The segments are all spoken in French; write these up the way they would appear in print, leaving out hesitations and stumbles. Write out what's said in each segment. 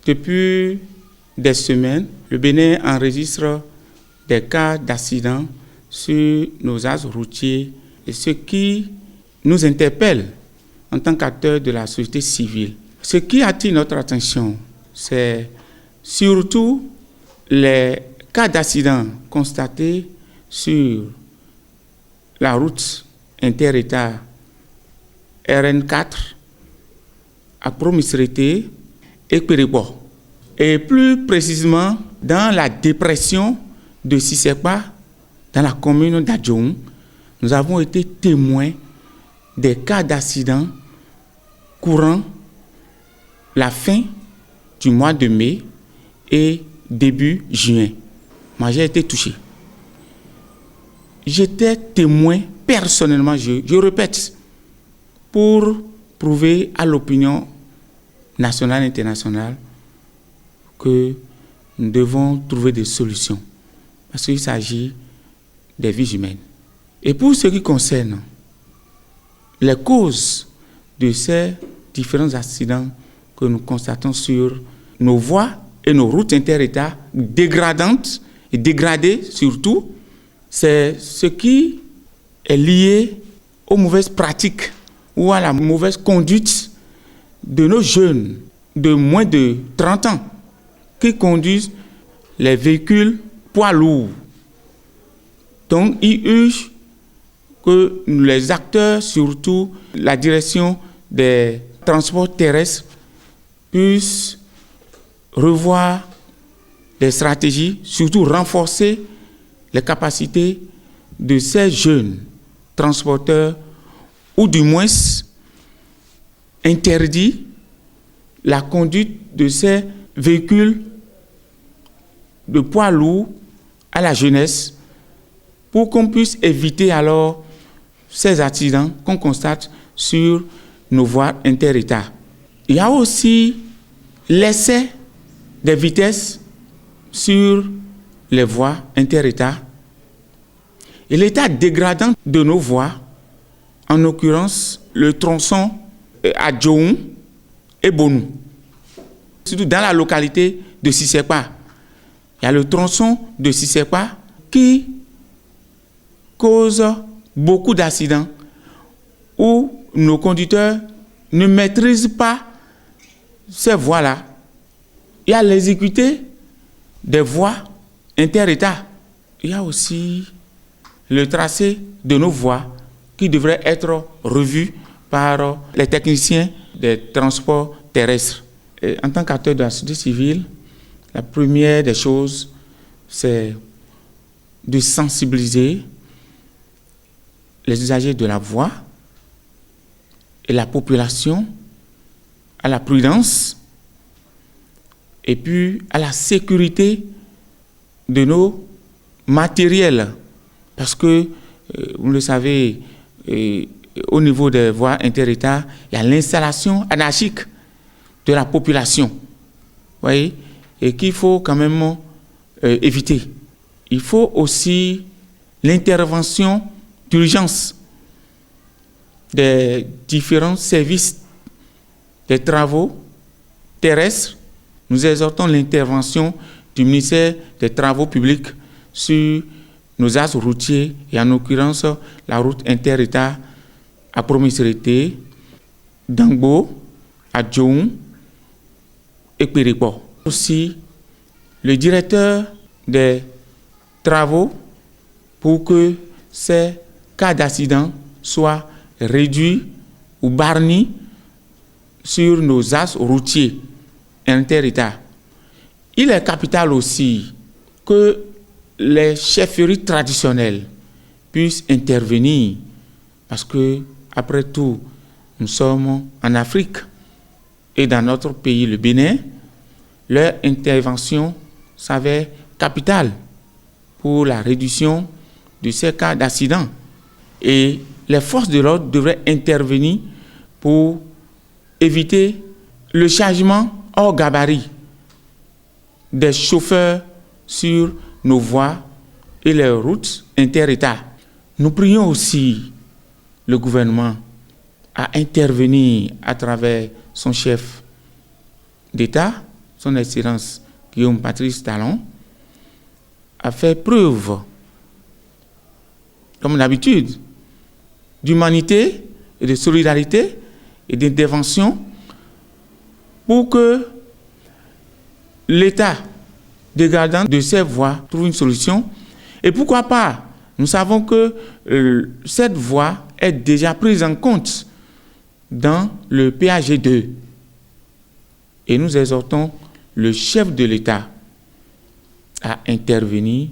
Depuis des semaines, le Bénin enregistre des cas d'accidents sur nos axes routiers, et ce qui nous interpelle en tant qu'acteurs de la société civile. Ce qui attire notre attention, c'est surtout les cas d'accidents constatés sur la route inter-État RN4 à Promisrété et Périgord. Et plus précisément, dans la dépression de Sissekpa, dans la commune d'Adjoum, nous avons été témoins des cas d'accidents courant la fin du mois de mai et début juin. Moi, j'ai été touché. J'étais témoin personnellement, je répète, pour prouver à l'opinion nationale et internationale que nous devons trouver des solutions. Parce qu'il s'agit des vies humaines. Et pour ce qui concerne les causes de ces différents accidents que nous constatons sur nos voies et nos routes inter-États dégradantes et dégradées surtout, c'est ce qui est lié aux mauvaises pratiques ou à la mauvaise conduite de nos jeunes de moins de 30 ans qui conduisent les véhicules poids lourds. Donc, il urge que les acteurs, surtout la direction des transports terrestres, puissent revoir les stratégies, surtout renforcer les capacités de ces jeunes transporteurs, ou du moins interdire la conduite de ces véhicules de poids lourds à la jeunesse pour qu'on puisse éviter alors ces accidents qu'on constate sur nos voies inter-États. Il y a aussi l'excès des vitesses sur les voies inter-États et l'état dégradant de nos voies, en l'occurrence le tronçon à Djoum et Bonou, surtout dans la localité de Sissekpa. Il y a le tronçon de Sissekpa qui cause beaucoup d'accidents où nos conducteurs ne maîtrisent pas ces voies-là. Il y a l'exécuté des voies inter-États. Il y a aussi le tracé de nos voies qui devrait être revu par les techniciens des transports terrestres. Et en tant qu'acteur de la société civile, la première des choses, c'est de sensibiliser les usagers de la voie et la population à la prudence et puis à la sécurité de nos matériels. Parce que, vous le savez, au niveau des voies inter-États, il y a l'installation anarchique de la population. Vous voyez, et qu'il faut quand même éviter. Il faut aussi l'intervention d'urgence des différents services des travaux terrestres. Nous exhortons l'intervention du ministère des Travaux publics sur nos axes routiers et en l'occurrence la route inter-État à Promisrété, Dangbo, à Djoum et Périgord. Aussi, le directeur des travaux pour que ces cas d'accident soient réduits ou barnis sur nos axes routiers inter-États. Il est capital aussi que les chefferies traditionnelles puissent intervenir parce que, après tout, nous sommes en Afrique et dans notre pays, le Bénin, leur intervention s'avère capitale pour la réduction de ces cas d'accident. Et les forces de l'ordre devraient intervenir pour éviter le chargement hors gabarit des chauffeurs sur nos voies et les routes inter-États. Nous prions aussi le gouvernement à intervenir à travers son chef d'État, son Excellence Guillaume Patrice Talon, a fait preuve, comme d'habitude, d'humanité et de solidarité et d'intervention pour que l'État dégradant de ces voies trouve une solution. Et pourquoi pas? Nous savons que cette voie est déjà prise en compte dans le PAG2. Et nous exhortons le chef de l'État à intervenir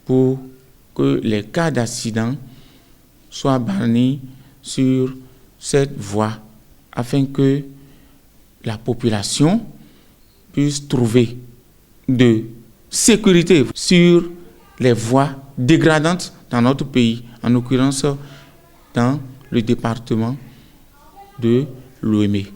pour que les cas d'accident soient bannis sur cette voie afin que la population puisse trouver de sécurité sur les voies dégradantes dans notre pays, en l'occurrence dans le département de Lomé.